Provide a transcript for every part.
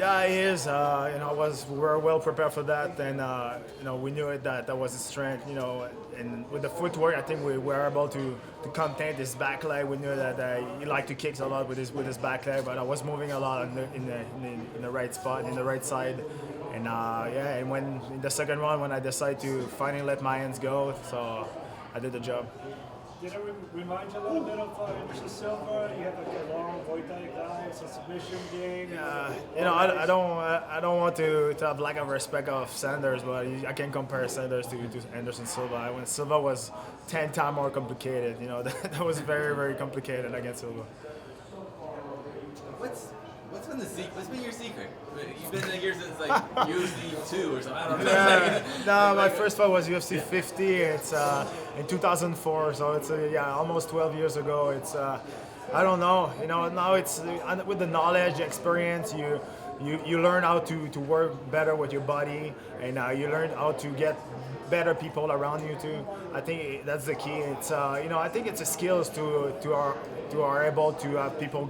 Yeah, he is. We were well prepared for that, and we knew it that was his strength. And with the footwork, I think we were able to contain his back leg. We knew that he liked to kick a lot with his back leg, but I was moving a lot in the right spot, in the right side, and and when in the second round when I decided to finally let my hands go, so I did the job. Did it remind you a little bit of Anderson Silva? You have like a long Muay Thai guy, it's a submission game. I don't want to have lack of respect of Saunders, but I can compare Saunders to Anderson Silva. When Silva was 10 times more complicated, that was very, very complicated against Silva. What's been the secret? What's been your secret? You've been in here since like UFC 2 or something. I don't know. No, my first fight was UFC 50. It's in 2004, so it's almost 12 years ago. It's I don't know. Now it's with the knowledge, experience, you learn how to work better with your body, and you learn how to get better people around you too. I think that's the key. It's I think it's a skills to are able to have people,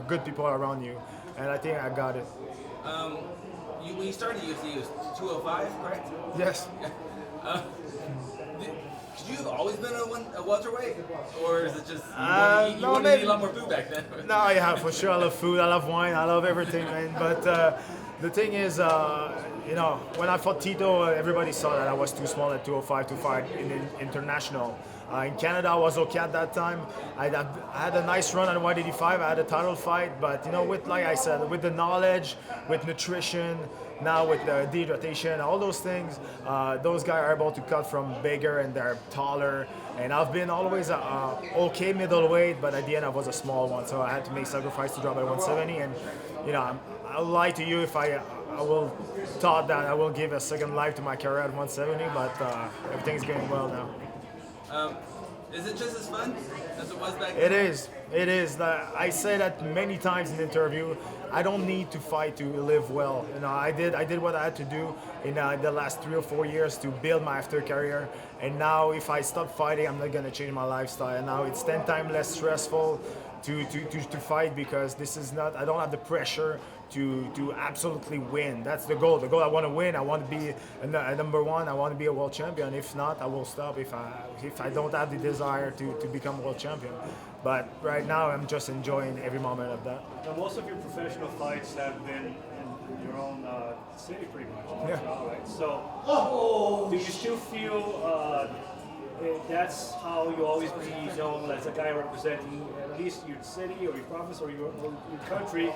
good people around you, and I think I got it. When you started the UFC, it was 205, correct? Yes. Did you have always been a welterweight, or is it just you No, wanted to maybe. eat a lot more food back then? No, yeah, for sure. I love food. I love wine. I love everything, man. But the thing is, when I fought Tito, everybody saw that I was too small at 205 to fight in international. In Canada, I was okay at that time. I had a nice run at 185. I had a title fight, but like I said, with the knowledge, with nutrition, now with the dehydration, all those things, those guys are able to cut from bigger and they're taller. And I've been always okay middleweight, but at the end I was a small one, so I had to make sacrifice to drop at 170. And I'll lie to you if I will thought that I will give a second life to my career at 170, but everything's going well now. Is it just as fun as it was back then? It is. It is. I say that many times in the interview. I don't need to fight to live well. I did what I had to do in the last 3 or 4 years to build my after career. And now, if I stop fighting, I'm not gonna change my lifestyle. And now it's 10 times less stressful to fight, because this is not. I don't have the pressure to absolutely win. That's the goal. The goal, I want to win. I want to be a number one. I want to be a world champion. If not, I will stop if I don't have the desire to become world champion. But right now, I'm just enjoying every moment of that. Now, most of your professional fights have been in your own city, pretty much. Yeah. Montreal, right? So, do you still feel that's how you always be known as a guy representing at least your city or your province or your country,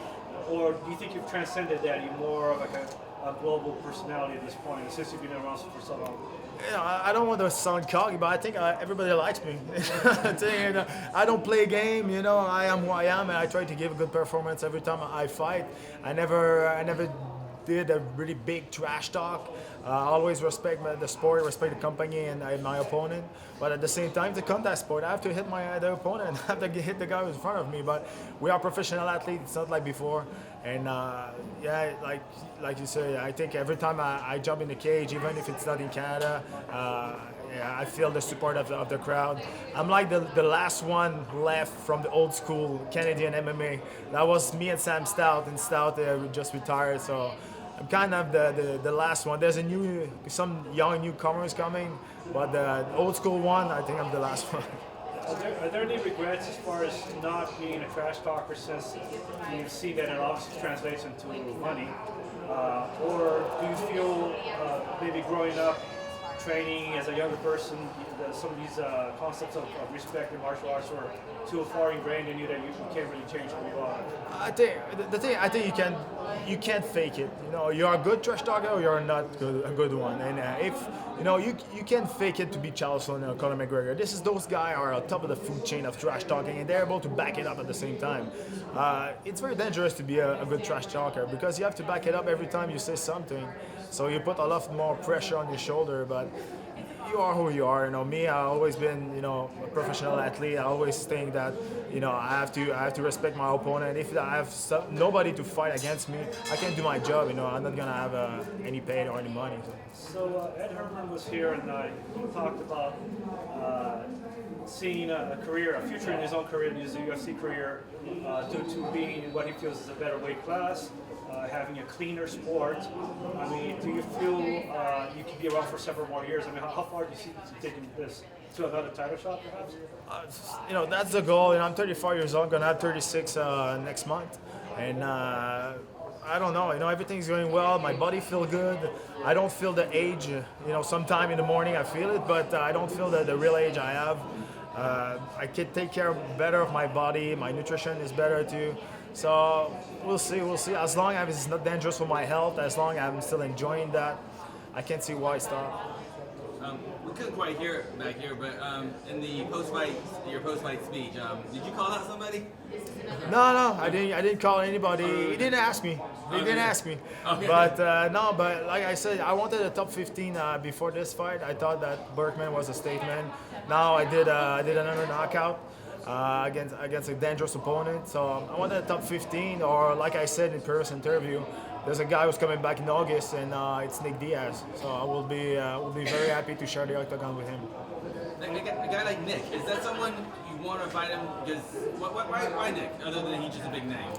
or do you think you've transcended that? You're more of like a global personality at this point, since you've been around for so long? I don't want to sound cocky, but I think everybody likes me. I don't play a game. I am who I am, and I try to give a good performance every time I fight. I never did a really big trash talk. I always respect the sport, respect the company and my opponent. But at the same time, the contact sport, I have to hit the opponent. I have to hit the guy who's in front of me. But we are professional athletes. It's not like before. And like you say, I think every time I jump in the cage, even if it's not in Canada, I feel the support of the crowd. I'm like the last one left from the old school Canadian MMA. That was me and Sam Stout, and Stout just retired. So I'm kind of the last one. There's some young newcomers coming, but the old school one, I think I'm the last one. Are there any regrets as far as not being a trash talker, since you see that it obviously translates into money? Or do you feel maybe growing up, training as a younger person, some of these concepts of respect in martial arts were too far ingrained in you that you can't really change who you are? I think you can't fake it. You're a good trash talker or you're not a good one. And if you can't fake it to be Charles Sonnen or Conor McGregor. Those guys are on top of the food chain of trash talking, and they're able to back it up at the same time. It's very dangerous to be a good trash talker, because you have to back it up every time you say something. So you put a lot more pressure on your shoulder, but you are who you are. Me, I've always been, a professional athlete. I always think that, I have to respect my opponent. If I have nobody to fight against me, I can do my job. I'm not gonna have any pay or any money. So Ed Herman was here, and he talked about seeing a future in his own career, in his UFC career, to being what he feels is a better weight class. having a cleaner sport. I mean, do you feel you can be around for several more years? I mean, how far do you see taking this to another title shot, perhaps? That's the goal. I'm 34 years old. Gonna have 36 next month, and I don't know. Everything's going well. My body feels good. I don't feel the age. Sometime in the morning I feel it, but I don't feel the real age I have. I can take care better of my body. My nutrition is better too. So we'll see. As long as it's not dangerous for my health, as long as I'm still enjoying that, I can't see why stop. We couldn't quite hear it back here, but in the your post-fight speech, did you call out somebody? No, I didn't call anybody. He didn't ask me. Okay. But but like I said, I wanted a top 15 before this fight. I thought that Berkman was a statement. Now I did another knockout against a dangerous opponent. So I wanted a top 15, or like I said in previous interview, there's a guy who's coming back in August, and it's Nick Diaz. So I will be very happy to share the octagon with him. A guy like Nick, is that someone you want to fight him? Because why Nick? Other than he's just a big name.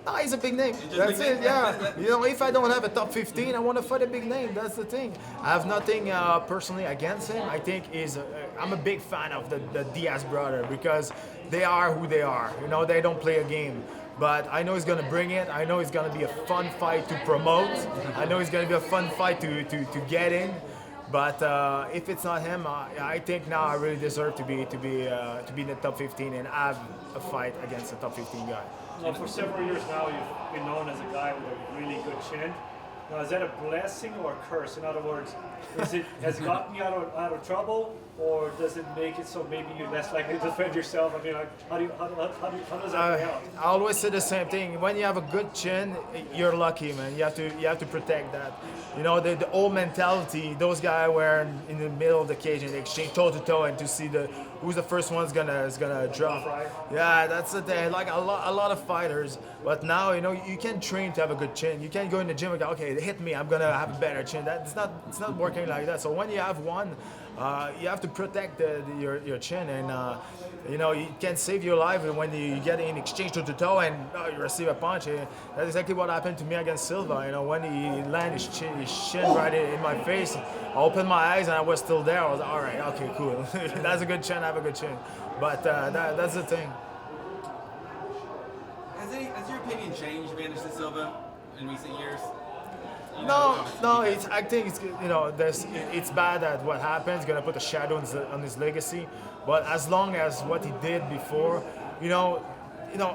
No, he's a big name. That's it. Yeah. If I don't have a top 15, I want to fight a big name. That's the thing. I have nothing personally against him. I think I'm a big fan of the Diaz brother because they are who they are. They don't play a game. But I know he's going to bring it. I know it's going to be a fun fight to promote. I know it's going to be a fun fight to get in. But if it's not him, I think now I really deserve to be in the top 15 and have a fight against a top 15 guy. Now, for several years now, you've been known as a guy with a really good chin. Now, is that a blessing or a curse? In other words, has it gotten you out of trouble, or does it make it so maybe you're less likely to defend yourself? I mean, how does that play out? I always say the same thing. When you have a good chin, you're lucky, man. You have to protect that. The old mentality. Those guys were in the middle of the cage and they exchange toe to toe, and to see who's the first one's gonna drop. Yeah, that's the thing. Like a lot of fighters, but now you can train to have a good chin. You can't go in the gym and go, okay, hit me, I'm gonna have a better chin. It's not working like that. So when you have one, you have to protect your chin, and you can save your life when you get in exchange toe to toe and you receive a punch. That's exactly what happened to me against Silva. When he landed his shin right in my face, I opened my eyes and I was still there. I was all right, okay, cool. That's a good chin. I have a good chin, but that's the thing. Has your opinion changed, Anderson Silva, in recent years? No. I think it's bad that what happened is gonna put a shadow on his legacy. But as long as what he did before,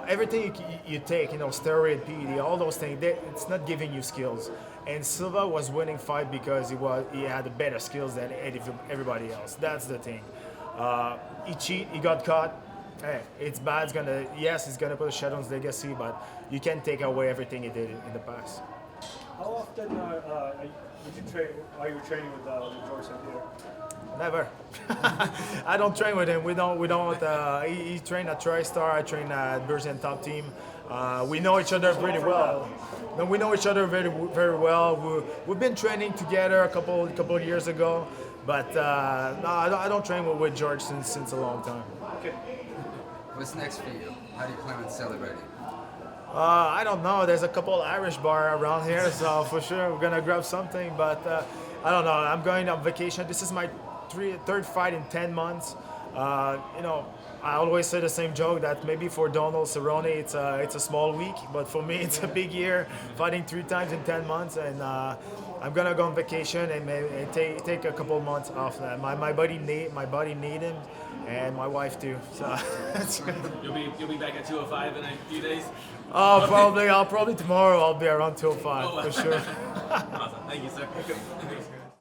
everything you take, steroid, PED, all those things, it's not giving you skills. And Silva was winning fight because he had better skills than everybody else. That's the thing. He cheated. He got caught. Hey, it's bad. It's gonna put a shadow on his legacy, but you can't take away everything he did in the past. How often are you training with George St. Pierre? Never. I don't train with him. We don't. He trained at TriStar. I train at Brazilian Top Team. We know each other pretty well. No, we know each other very, very well. We've been training together a couple of years ago, but no, I don't train with George since a long time. Okay. What's next for you? How do you plan on celebrating? I don't know. There's a couple Irish bar around here, so for sure we're gonna grab something. But I don't know. I'm going on vacation. This is my third fight in 10 months. I always say the same joke that maybe for Donald Cerrone it's a small week, but for me it's a big year. Fighting 3 times in 10 months, and I'm gonna go on vacation and maybe take a couple months off. My body need him, and my wife too. So you'll be back at 205 in a few days. Oh, probably tomorrow I'll be around 205 for sure. Awesome. Thank you, sir.